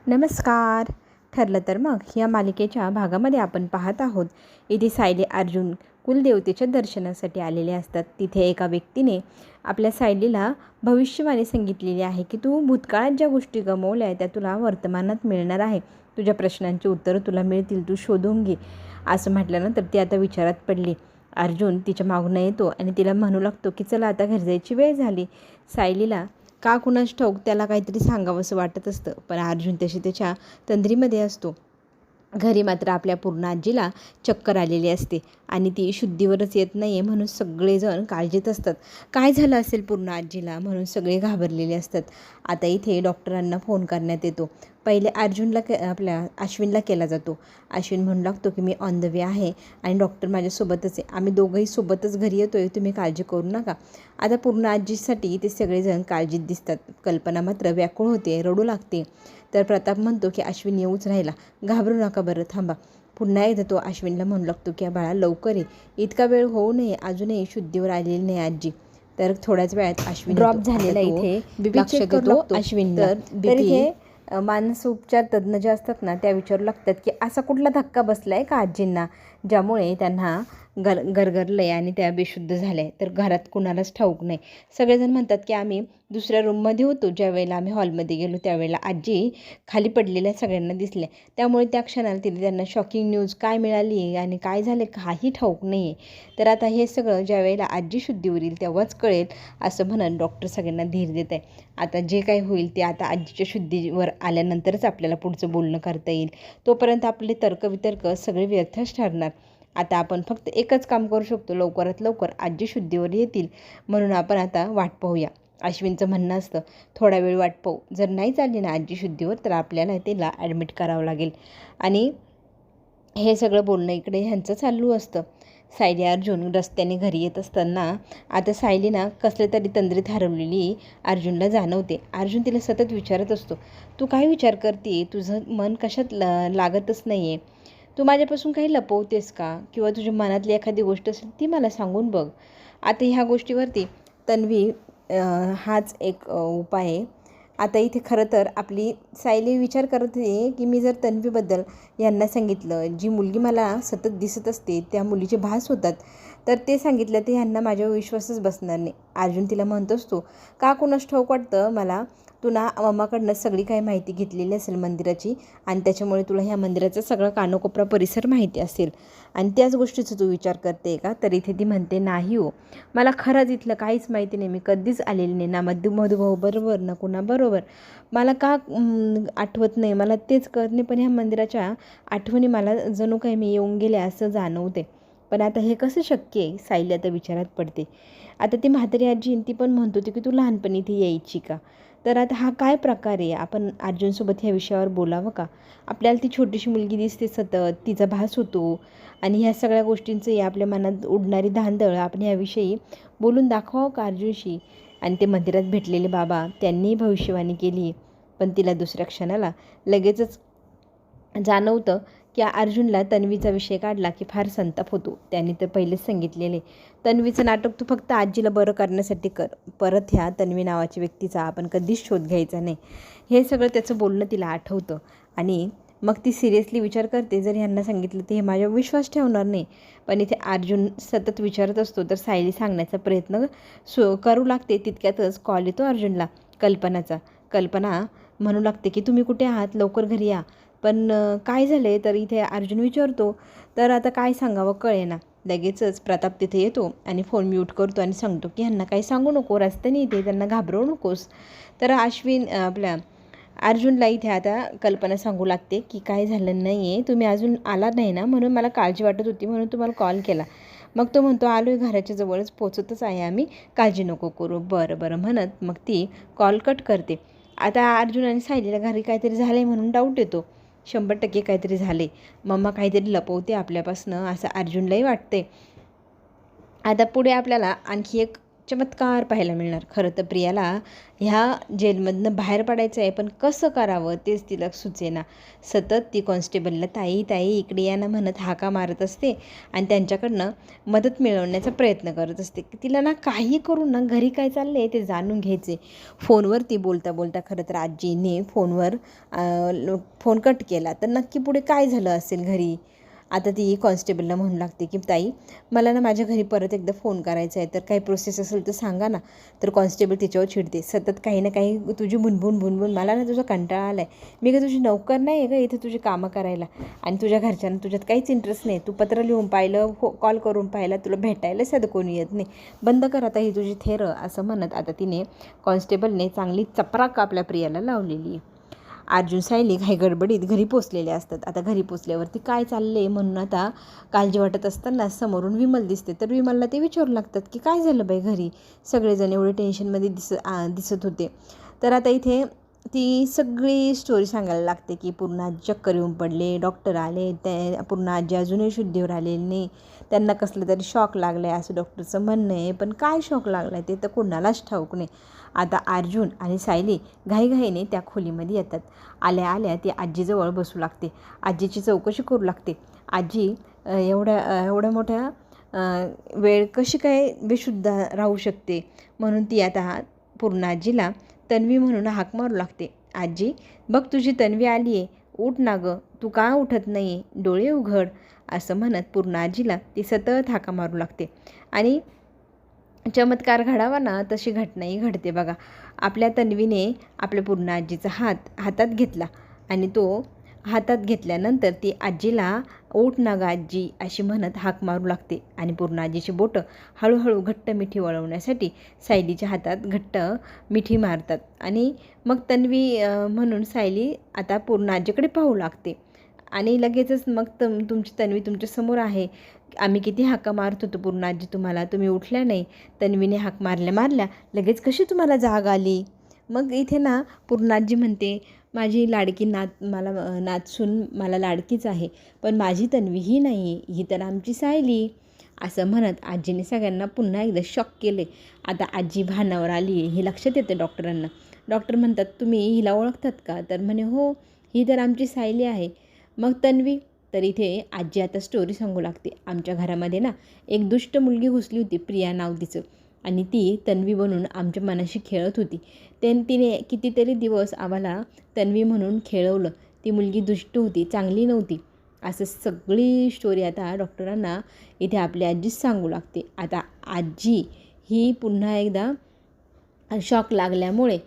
नमस्कार. ठरलं तर मग या मालिकेच्या भागामध्ये आपण पाहत आहोत. इथे सायली अर्जुन कुलदेवतेच्या दर्शनासाठी आलेले असतात. तिथे एका व्यक्तीने आपल्या सायलीला भविष्यवाणी सांगितलेली आहे की तू भूतकाळात ज्या गोष्टी गमावल्या आहेत त्या तुला वर्तमानात मिळणार आहे. तुझ्या प्रश्नांची उत्तरं तुला मिळतील, तू शोधून घे असं म्हटल्यानंतर ती आता विचारात पडली. अर्जुन तिच्या मागून येतो आणि तिला म्हणू लागतो की चला आता घरी जायची वेळ झाली. सायलीला का कुणास ठाऊक त्याला काहीतरी सांगावंसं वाटत असतं, पण अर्जुन तशी त्याच्या तंद्रीमध्ये असतो. घरी मात्र आपल्या पूर्ण आजीला चक्कर आलेली असते आणि ती शुद्धीवरच येत नाही आहे म्हणून सगळेजण काळजीत असतात. काय झालं असेल पूर्ण आजीला म्हणून सगळे घाबरलेले असतात. आता इथे डॉक्टरांना फोन करण्यात येतो. पहिले अर्जुनला आपल्या अश्विनला केला जातो. अश्विन म्हणू लागतो की मी ऑन द वे आहे आणि डॉक्टर माझ्यासोबतच आहे, आम्ही दोघंही सोबतच घरी येतो आहे, तुम्ही काळजी करू नका. आता पूर्ण आजीसाठी ते सगळेजण काळजीत दिसतात. कल्पना मात्र व्याकुळ होते, रडू लागते. तर प्रताप म्हणतो की अश्विन येऊच राहिला, घाबरू नका, बरं थांबा. पुन्हा एकदा तो अश्विनला म्हणू लागतो की बाळा लवकर ये, इतका वेळ होऊ नये, अजूनही शुद्धीवर आलेली नाही आजी. तर थोड्याच वेळात अश्विन ड्रॉप झालेला इथे बीपी चेक करू अश्विन. तर इथे मानसोपचार तज्ज्ञ जे असतात ना त्या विचारू लागतात की असा कुठला धक्का बसला आहे का आजींना ज्यामुळे त्यांना गरगरलं आहे आणि त्या बेशुद्ध झाल्या आहे. तर घरात कुणालाच ठाऊक नाही. सगळेजण म्हणतात की आम्ही दुसऱ्या रूममध्ये होतो, ज्यावेळेला आम्ही हॉलमध्ये गेलो त्यावेळेला आजी खाली पडलेल्या सगळ्यांना दिसल्या. त्यामुळे त्या क्षणाला त्यांना शॉकिंग न्यूज काय मिळाली आहे आणि काय झालं काही ठाऊक नाही आहे. तर आता हे सगळं ज्यावेळेला आजी शुद्धीवर येईल तेव्हाच कळेल असं म्हणत डॉक्टर सगळ्यांना धीर देत आहे. आता जे काही होईल ते आता आजीच्या शुद्धीवर आल्यानंतरच आपल्याला पुढचं बोलणं करता येईल. तोपर्यंत आपले तर्कवितर्क सगळे व्यर्थच ठरणार. आता आपण फक्त एकच काम करू शकतो, लवकरात लवकर आजी शुद्धीवर येतील म्हणून आपण आता वाट पाहूया. अश्विनचं म्हणणं असतं थोडा वेळ वाट पाहू, जर नाही चालली ना आजी शुद्धीवर तर आपल्याला तिला ॲडमिट करावं लागेल. आणि हे सगळं बोलणं इकडे ह्यांचं चालू असतं. सायली अर्जुन रस्त्याने घरी येत असताना आता सायलीना कसले तरी तंद्रीत हरवलेली अर्जुनला जाणवते. अर्जुन तिला सतत विचारत असतो, तू काय विचार करते, तुझं मन कशात लागतच नाही आहे, तू माझ्यापासून काही लपवतेस का, किंवा तुझ्या मनातली एखादी गोष्ट असेल ती मला सांगून बघ. आता ह्या गोष्टीवरती तन्वी हाच एक उपाय आहे. आता इथे खरं तर आपली सायली विचार करत आहे की मी जर तन्वीबद्दल यांना सांगितलं, जी मुलगी मला सतत दिसत असते त्या मुलीचे भास होतात, तर ते सांगितलं ते ह्यांना माझ्यावर विश्वासच बसणार नाही. अर्जुन तिला म्हणत असतो का कुणास ठाऊक वाटतं मला, तू ना मम्माकडनं सगळी काही माहिती घेतलेली असेल मंदिराची आणि त्याच्यामुळे तुला ह्या मंदिराचा सगळा कानोकोपरा परिसर माहिती असेल आणि त्याच गोष्टीचा तू विचार करते का. तर इथे ती म्हणते नाही हो, मला खरंच इथलं काहीच माहिती नाही, मी कधीच आलेली नाही ना मधुभाऊ बरोबर ना कुणाबरोबर, मला का आठवत नाही, मला तेच कळत नाही. पण ह्या मंदिराच्या आठवणी मला जणू काही मी येऊन गेले असं जाणवते. पण आता हे कसं शक्य आहे, सायली आता विचारात पडते. आता ती म्हातारी आजी ती पण म्हणत होती की तू लहानपणी इथे यायची का. तर आता हा काय प्रकार आहे, आपण अर्जुनसोबत ह्या विषयावर बोलावं का. आपल्याला ती छोटीशी मुलगी दिसते सतत, तिचा भास होतो आणि ह्या सगळ्या गोष्टींचं आपल्या मनात उडणारी धांदळ आपण ह्याविषयी बोलून दाखवावं का अर्जुनशी. आणि ते मंदिरात भेटलेले बाबा त्यांनीही भविष्यवाणी केली, पण तिला दुसऱ्या क्षणाला लगेचच जाणवतं की अर्जुनला तन्वीचा विषय काढला की फार संताप होतो. त्यांनी तर पहिलेच सांगितलेले तन्वीचं नाटक तू फक्त आजीला बरं करण्यासाठी कर, परत ह्या तन्वी नावाच्या व्यक्तीचा आपण कधीच शोध घ्यायचा नाही. हे सगळं त्याचं बोलणं तिला आठवतं आणि मग ती सिरियसली विचार करते, जर ह्यांना सांगितलं ते हे माझ्यावर विश्वास ठेवणार नाही. पण इथे अर्जुन सतत विचारत असतो तर सायली सांगण्याचा प्रयत्न करू लागते. तितक्यातच कॉल येतो अर्जुनला कल्पनाचा. कल्पना म्हणू लागते की तुम्ही कुठे आहात, लवकर घरी या. पण काय झालं आहे, तर इथे अर्जुन विचारतो. तर आता काय सांगावं कळेना. लगेचच प्रताप तिथे येतो आणि फोन म्यूट करतो आणि सांगतो की ह्यांना काही सांगू नको, रस्त्याने इथे त्यांना घाबरवू नकोस. तर आपल्या अर्जुनला इथे आता कल्पना सांगू लागते की काय झालं नाही आहे, तुम्ही अजून आला नाही ना म्हणून मला काळजी वाटत होती म्हणून तुम्हाला कॉल केला. मग तो म्हणतो आलो आहे, घराच्या जवळच पोचतच आहे आम्ही, काळजी नको करू. बरं बरं म्हणत मग ती कॉल कट करते. आता अर्जुन आणि सायलीला घरी काहीतरी झालं आहे म्हणून डाऊट येतो. 100% काहीतरी झाले, मम्मा काहीतरी लपवते आपल्यापासनं असं अर्जुनलाही वाटते. आता पुढे आपल्याला आणखी एक चमत्कार पाहायला मिळणार. खरं तर प्रियाला ह्या जेलमधनं बाहेर पडायचं आहे, पण कसं करावं तेच तिला सुचेना. सतत ती कॉन्स्टेबलला ताई ताई इकडे या ना म्हणत हाका मारत असते आणि त्यांच्याकडनं मदत मिळवण्याचा प्रयत्न करत असते. तिला ना काही करून ना घरी काय चाललं आहे ते जाणून घ्यायचे. फोनवर ती बोलता बोलता खरं तर आजीने फोन कट केला, तर नक्की पुढे काय झालं असेल घरी. आता ती कॉन्स्टेबलला म्हणू लागते की ताई मला ना माझ्या घरी परत एकदा फोन करायचा आहे, तर काही प्रोसेस असेल तर सांगा ना. तर कॉन्स्टेबल तिच्यावर चिडते, सतत काही ना काही तुझी भुनभुन मला ना तुझा कंटाळा आला आहे. मी का तुझी नोकर नाही आहे का इथे तुझी कामं करायला, आणि तुझ्या घरच्यांना तुझ्यात काहीच इंटरेस्ट नाही. तू पत्र लिहून पाहिलं, कॉल करून पाहिलं, तुला भेटायला साधं कोणी येत नाही. बंद कर आता ही तुझी थेरं. असं म्हणत आता तिने कॉन्स्टेबलने चांगली चपराक आपल्या प्रियाला लावलेली आहे. अर्जुन सायली घाई गडबडीत घरी पोचलेले असतात. आता घरी पोचल्यावरती काय चालले म्हणून आता काळजी वाटत असताना समोरून विमल दिसते. तर विमलला ते विचारू लागतात की काय झालं बाई घरी, सगळेजण एवढे टेन्शनमध्ये दिसत होते. तर आता इथे ती सगळी स्टोरी सांगायला लागते की पूर्ण आजी चक्कर येऊन पडले, डॉक्टर आले, ते पूर्ण आजी अजूनही शुद्धीवर आलेली नाही, त्यांना कसलं तरी शॉक लागलं आहे असं डॉक्टरचं म्हणणं आहे. पण काय शॉक लागला आहे ते तर कोणालाच ठाऊक नाही. आता अर्जुन आणि सायली घाईघाईने त्या खोलीमध्ये येतात. आल्या आल्या ती आजीजवळ बसू लागते, आजीची चौकशी करू लागते. आजी एवढ्या मोठ्या वेळ कशी काय बेशुद्ध राहू शकते, म्हणून ती आता पूर्ण आजीला तन्वी म्हणून हाक मारू लागते. आजी बघ तुझी तन्वी आली आहे, उठ ना गं, तू का उठत नाही, डोळे उघड. असं म्हणत पूर्ण आजीला ती सतत हाका मारू लागते. आणि चमत्कार घडावा ना तशी घटनाही घडते बघा. आपल्या तन्वीने आपल्या पूर्ण आजीचा हातात घेतला आणि तो हातात घेतल्यानंतर ती आजीला उठ ना ग आजी अशी म्हणत हाक मारू लागते. आणि पूर्ण आजीची बोटं हळूहळू घट्ट मिठी वळवण्यासाठी सायलीच्या हातात घट्ट मिठी मारतात. आणि मग तन्वी म्हणून सायली आता पूर्ण आजीकडे पाहू लागते. आणि लगेचच मग तुमची तन्वी तुमच्यासमोर आहे. आम्ही किती हाका मारत होतो पूर्ण आजी तुम्हाला, तुम्ही उठल्या नाही. तन्वीने हाक मारल्या लगेच कशी तुम्हाला जाग आली. मग इथे ना पूर्ण आजी म्हणते माझी लाडकी नातसून मला लाडकीच आहे, पण माझी तन्वी ही नाही, ही तर आमची सायली. असं म्हणत आजीने सगळ्यांना पुन्हा एकदा शॉक केले. आता आजी भानावर आली हे लक्षात येतं डॉक्टरांना. डॉक्टर म्हणतात तुम्ही हिला ओळखतात का, तर म्हणे हो, ही तर आमची सायली आहे. मग तन्वी, तर इथे आजी आता स्टोरी सांगू लागते. आमच्या घरामध्ये ना एक दुष्ट मुलगी घुसली होती, प्रिया नाव तिचं, आणि ती तन्वी बनून आमच्या मनाशी खेळत होती. तिने कितीतरी दिवस आम्हाला तन्वी म्हणून खेळवलं. ती मुलगी दुष्ट होती, चांगली नव्हती. असं सगळी स्टोरी आता डॉक्टरांना इथे आपली आजीच सांगू लागते. आता आजी ही पुन्हा एकदा शॉक लागल्यामुळे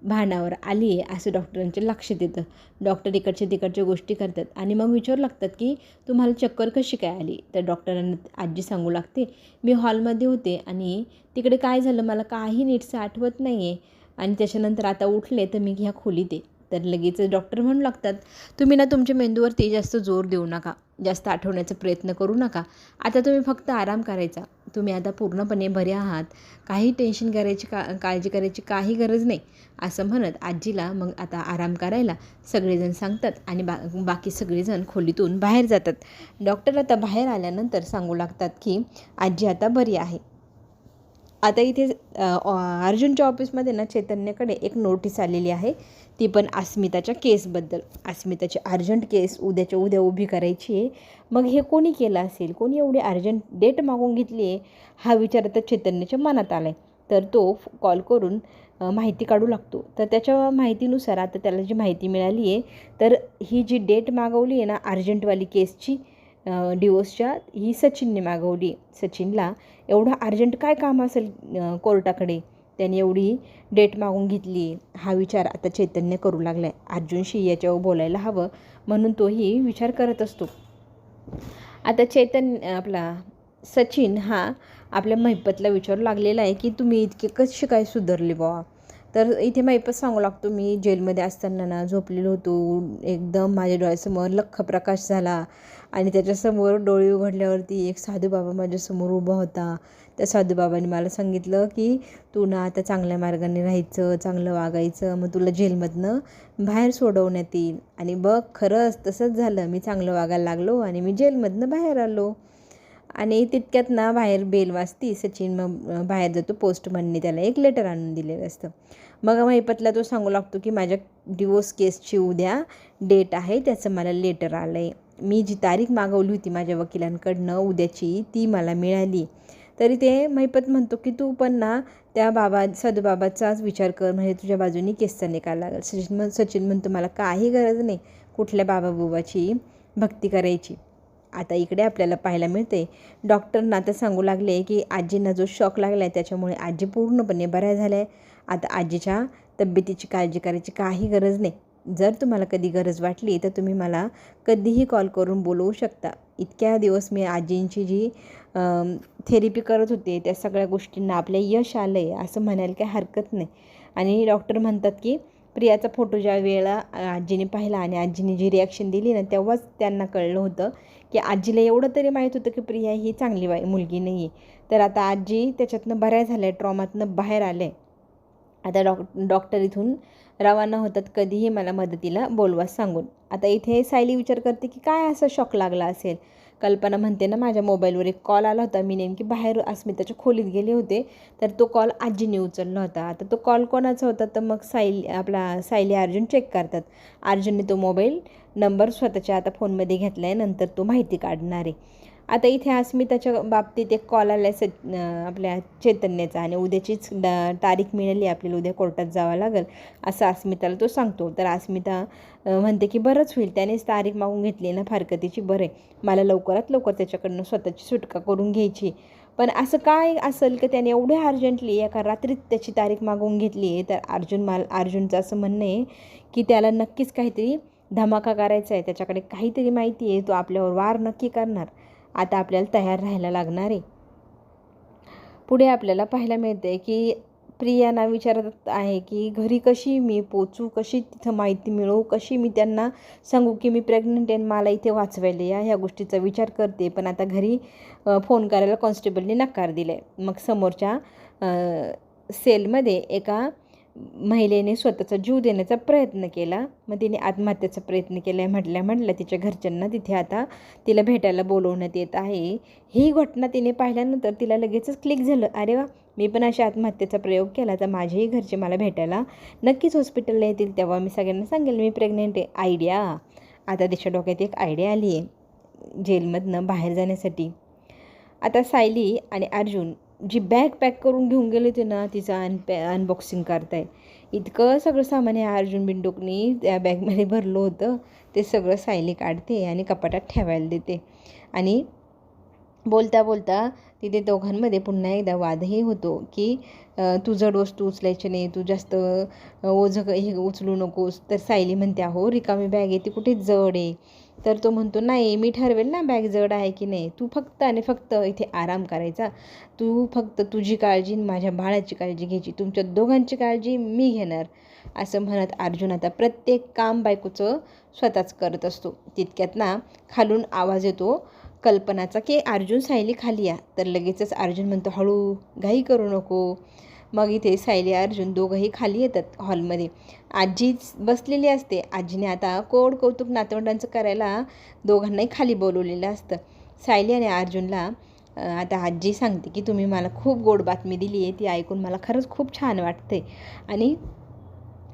भानावर आली आहे असं डॉक्टरांच्या लक्षात येतं. डॉक्टर इकडच्या तिकडच्या गोष्टी करतात आणि मग विचारू लागतात की तुम्हाला चक्कर कशी काय आली. तर डॉक्टरांना आजी सांगू लागते मी हॉलमध्ये होते आणि तिकडे काय झालं मला काही नीटचं आठवत नाही आहे, आणि त्याच्यानंतर आता उठले तर मी ह्या खोलीत आहे. तर लगेच डॉक्टर म्हणू लागतात तुम्ही ना तुमच्या मेंदूवरती जास्त जोर देऊ नका, जास्त आठवण्याचा प्रयत्न करू नका. आता तुम्ही फक्त आराम करायचा. तुम्ही आता पूर्णपणे बरे आहात, काही टेन्शन करायची काळजी करायची काही गरज नाही. असं म्हणत आजीला मग आता आराम करायला सगळेजण सांगतात आणि बाकी सगळेजण खोलीतून बाहेर जातात. डॉक्टर आता बाहेर आल्यानंतर सांगू लागतात की आजी आता बरी आहे. आता इथे अर्जुनच्या ऑफिसमध्ये ना चैतन्यकडे एक नोटीस आलेली आहे, ती पण अस्मिताच्या केसबद्दल. अस्मिताची अर्जंट केस उद्याच्या उद्या उभी करायची आहे. मग हे कोणी केलं असेल, कोणी एवढी अर्जंट डेट मागून घेतली आहे, हा विचार आता चैतन्याच्या मनात आला आहे. तर तो कॉल करून माहिती काढू लागतो. तर त्याच्या माहितीनुसार आता त्याला जी माहिती मिळाली आहे, तर ही जी डेट मागवली आहे ना अर्जंटवाली केसची डिवोर्सच्या, ही सचिनने मागवली. सचिनला एवढं अर्जंट काय काम असेल कोर्टाकडे, त्याने एवढी डेट मागून घेतली, हा विचार आता चैतन्य करू लागला आहे. अर्जुनशी याच्यावर बोलायला हवं म्हणून तोही विचार करत असतो. आता आपला सचिन हा आपल्या महिपतला विचारू लागलेला आहे की तुम्ही इतके कसे काय सुधारले बुवा. तर इथे महिपत सांगू लागतो मी जेलमध्ये असताना ना झोपलेलो होतो, एकदम माझ्या डोळ्यासमोर लख्ख प्रकाश झाला आणि त्याच्यासमोर डोळे उघडल्यावरती एक साधू बाबा माझ्यासमोर उभा होता. त्या साधू बाबांनी मला सांगितलं की तू ना आता चांगल्या मार्गाने राहायचं, चांगलं वागायचं, मग तुला जेलमधनं बाहेर सोडवण्यात येईल. आणि बघ खरंच तसंच झालं, मी चांगलं वागायला लागलो आणि मी जेलमधनं बाहेर आलो. आणि तितक्यात ना बाहेर बेल वाजती. सचिन मग बाहेर जातो. पोस्टमनने त्याला एक लेटर आणून दिलेलं असतं. मग महिपतला तो सांगू लागतो की माझ्या डिवोर्स केसची उद्या डेट आहे, त्याचं मला लेटर आलं आहे. मी जी तारीख मागवली होती माझ्या वकिलांकडनं उद्याची ती मला मिळाली. तरी ते महिपत म्हणतो की तू पण ना त्या सदुबाबाचाच विचार कर, म्हणजे तुझ्या बाजूनी केसचा निकाल लागेल. सचिन म्हणतो मला काही गरज नाही कुठल्या बाबाबुबाची भक्ती करायची. आता इकडे आपल्याला पाहायला मिळते डॉक्टरना आता सांगू लागले की आजींना जो शॉक लागला आहे त्याच्यामुळे आजी पूर्णपणे बऱ्या झाल्या आहे. आता आजीच्या तब्येतीची काळजी करायची काही गरज नाही. जर तुम्हाला कधी गरज वाटली तर तुम्ही मला कधीही कॉल करून बोलवू शकता. इतक्या दिवस मी आजींची जी थेरपी करत होते त्या सगळ्या गोष्टींना आपल्या यश आलं आहे असं म्हणायला काही हरकत नाही. आणि डॉक्टर म्हणतात की प्रियाचा फोटो ज्या वेळेला आजीने पाहिला आणि आजीने जी रिॲक्शन दिली ना तेव्हाच त्यांना कळलं होतं की आजीला एवढं तरी माहीत होतं की प्रिया ही चांगली मुलगी नाही आहे. तर आता आजी त्याच्यातनं बऱ्या झाल्या, ट्रॉमातनं बाहेर आले. आता डॉक्टर इथून रवाना होतात कधीही मला मदतीला बोलवा सांगून. आता इथे सायली विचार करते की काय असा शॉक लागला असेल. कल्पना म्हणते ना माझ्या मोबाईलवर एक कॉल आला होता, मी नेमकी बाहेर अस्मिताच्या खोलीत गेले होते तर तो कॉल आजीने उचलला होता. आता तो कॉल कोणाचा होता तर मग सायली अर्जुन चेक करतात. अर्जुनने तो मोबाईल नंबर स्वतःच्या आता फोनमध्ये घेतला आहे, नंतर तो माहिती काढणार आहे. आता इथे अस्मिताच्या बाबतीत एक कॉल आला आहे आपल्या चैतन्याचा आणि उद्याचीच तारीख मिळाली, आपल्याला उद्या कोर्टात जावं लागेल असं अस्मिताला तो सांगतो. तर अस्मिता म्हणते की बरंच होईल, त्यानेच तारीख मागून घेतली ना फारकतीची, बरं आहे मला लवकरात लवकर त्याच्याकडनं स्वतःची सुटका करून घ्यायची. पण असं काय असेल की त्याने एवढ्या अर्जंटली एका रात्रीत त्याची तारीख मागवून घेतली आहे. तर अर्जुनचं असं म्हणणं आहे की त्याला नक्कीच काहीतरी धमाका करायचा आहे, त्याच्याकडे काहीतरी माहिती आहे, तो आपल्यावर वार नक्की करणार. आता आपल्याला तयार राहायला लागणार आहे. पुढे आपल्याला पाहायला मिळते की प्रियाना विचारत आहे की घरी कशी मी पोचू, कशी तिथं माहिती मिळवू, कशी मी त्यांना सांगू की मी प्रेग्नंट आहे, मला इथे वाचवायला या, ह्या गोष्टीचा विचार करते. पण आता घरी फोन करायला कॉन्स्टेबलने नकार दिला आहे. मग समोरच्या सेलमध्ये एका महिलेने स्वतःचा जीव देण्याचा प्रयत्न केला. मग तिने आत्महत्येचा प्रयत्न केला आहे म्हटलं तिच्या घरच्यांना तिथे आता तिला भेटायला बोलवण्यात येत आहे. ही घटना तिने पाहिल्यानंतर तिला लगेचच क्लिक झालं, अरे वा मी पण अशा आत्महत्येचा प्रयोग केला तर माझेही घरचे मला भेटायला नक्कीच हॉस्पिटलला येतील, तेव्हा मी सगळ्यांना सांगेल मी प्रेग्नेंट आहे. आयडिया, आता तिच्या डोक्यात एक आयडिया आली आहे जेलमधनं बाहेर जाण्यासाठी. आता सायली आणि अर्जुन जी बॅग पॅक करून घेऊन गेले होते ना तिचं अनबॉक्सिंग करताय. इतकं सगळं सामान आहे अर्जुन बिंडोकनी त्या बॅगमध्ये भरलं होतं, ते सगळं सायली काढते आणि कपाटात ठेवायला देते. आणि बोलता बोलता तिथे दोघांमध्ये पुन्हा एकदा वादही होतो की तू जड वस्तू उचलायची नाही, तू जास्त ओझं हे उचलू नकोस. तर सायली म्हणते अहो रिकामी बॅग आहे ती कुठे जड आहे. तर तो म्हणतो नाही मी ठरवेल ना बॅग जड आहे की नाही, तू फक्त आणि फक्त इथे आराम करायचा, तू फक्त तुझी काळजी माझ्या बाळाची काळजी घ्यायची, तुमच्या दोघांची काळजी मी घेणार. असं म्हणत अर्जुन आता प्रत्येक काम बायकोचं स्वतःच करत असतो. तितक्यात ना खालून आवाज येतो कल्पनाचा की अर्जुन सायली खाली या. तर लगेचच अर्जुन म्हणतो हळू, घाई करू नको. मग इथे सायली अर्जुन दोघंही खाली येतात हॉलमध्ये. आजी बसलेली असते. आजीने आता कोड कौतुक नातवंडांचं करायला दोघांनाही खाली बोलवलेलं असतं. सायली आणि अर्जुनला आता आजी सांगते की तुम्ही मला खूप गोड बातमी दिली आहे, ती ऐकून मला खरंच खूप छान वाटते. आणि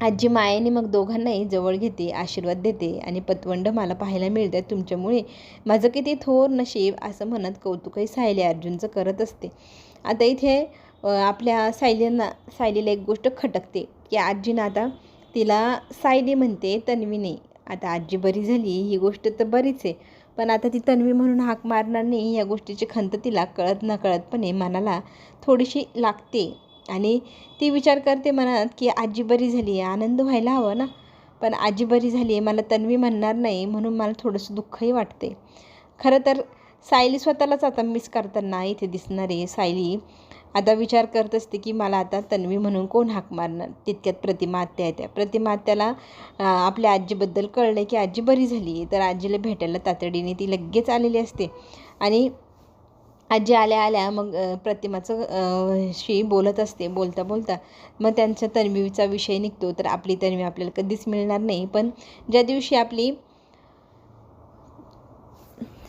आजी मायेने मग दोघांनाही जवळ घेते, आशीर्वाद देते आणि पतवंड मला पाहायला मिळतात तुमच्यामुळे, माझं किती थोर नशीब असं म्हणत कौतुकही सायली अर्जुनचं करत असते. आता इथे आपल्या सायलीला एक गोष्ट खटकते की आजीनं आता तिला सायली म्हणते तन्वी नाही. आता आजी बरी झाली ही गोष्ट तर बरीच आहे, पण आता ती तन्वी म्हणून हाक मारणार नाही या गोष्टीची खंत तिला कळत नकळतपणे मनाला थोडीशी लागते. आणि ती विचार करते मनात की आजी बरी झाली आहे, आनंद व्हायला हवा ना, पण आजी बरी झाली आहे मला तन्वी म्हणणार नाही म्हणून मला थोडंसं दुःखही वाटते. खरं तर सायली स्वतःलाच आता मिस करताना इथे दिसणारे सायली आता विचार करत असते की मला आता तन्वी म्हणून कोण हाक मारणार. तितक्यात प्रतिमा आत्या येत्या. प्रतिमा आत्याला आपल्या आजीबद्दल कळलं की आजी बरी झाली, तर आजीला भेटायला तातडीने ती लगेच आलेली असते. आणि आजी आल्या आल्या मग प्रतिमाचं शी बोलत असते. बोलता बोलता मग त्यांचा तन्वीचा विषय निघतो. तर आपली तन्वी आपल्याला कधीच मिळणार नाही, पण ज्या दिवशी आपली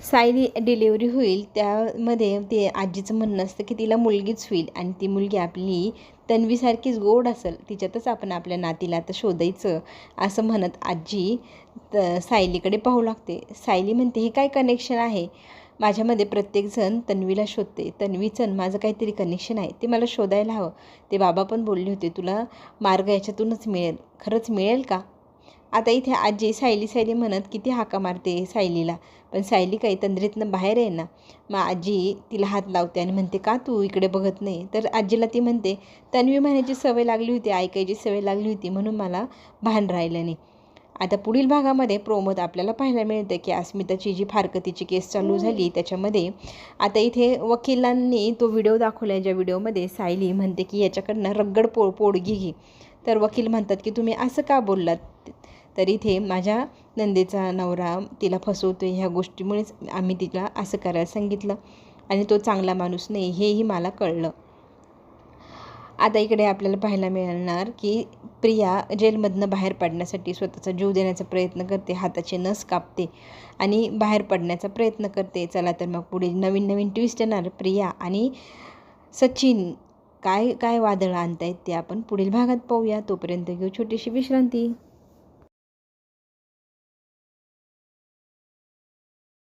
सायली डिलिव्हरी होईल त्यामध्ये ते आजीचं म्हणणं असतं की तिला मुलगीच होईल आणि ती मुलगी आपली तन्वीसारखीच गोड असेल, तिच्यातच आपण आपल्या नातीला आता शोधायचं असं म्हणत आजी सायलीकडे पाहू लागते. सायली म्हणते, हे काय कनेक्शन आहे? माझ्यामध्ये प्रत्येकजण तन्वीला शोधते, तन्वीचं माझं काहीतरी कनेक्शन आहे, ते मला शोधायला हवं. ते बाबा पण बोलले होते तुला मार्ग याच्यातूनच मिळेल. खरंच मिळेल का? आता इथे आजी सायली सायली म्हणत किती हाका मारते सायलीला, पण सायली काही तंद्रीतनं बाहेर आहे ना. मग आजी तिला हात लावते आणि म्हणते, का तू इकडे बघत नाही? तर आजीला ती म्हणते, तन्वी म्हणायची सवय लागली होती, ऐकायची सवय लागली होती, म्हणून मला भान राहिलं नाही. आता पुढील भागामध्ये प्रोमोत आपल्याला पाहायला मिळतं की अस्मिताची जी फारकतीची केस चालू झाली त्याच्यामध्ये आता इथे वकिलांनी तो व्हिडिओ दाखवला आहे, ज्या व्हिडिओमध्ये सायली म्हणते की याच्याकडनं रगड पोडगी घे. तर वकील म्हणतात की तुम्ही असं का बोललात? तर इथे माझ्या नंदेचा नवरा तिला फसवतो, ह्या गोष्टीमुळेच आम्ही तिला असं करायला सांगितलं आणि तो चांगला माणूस नाही हेही मला कळलं. आता इकडे आपल्याला पाहायला मिळणार की प्रिया जेलमधनं बाहेर पडण्यासाठी स्वतःचा जीव देण्याचा प्रयत्न करते, हाताचे नस कापते आणि बाहेर पडण्याचा प्रयत्न करते. चला तर मग पुढे नवीन नवीन ट्विस्ट येणार. प्रिया आणि सचिन काय काय वादळ आणतायत ते आपण पुढील भागात पाहूया. तोपर्यंत घेऊ छोटीशी विश्रांती.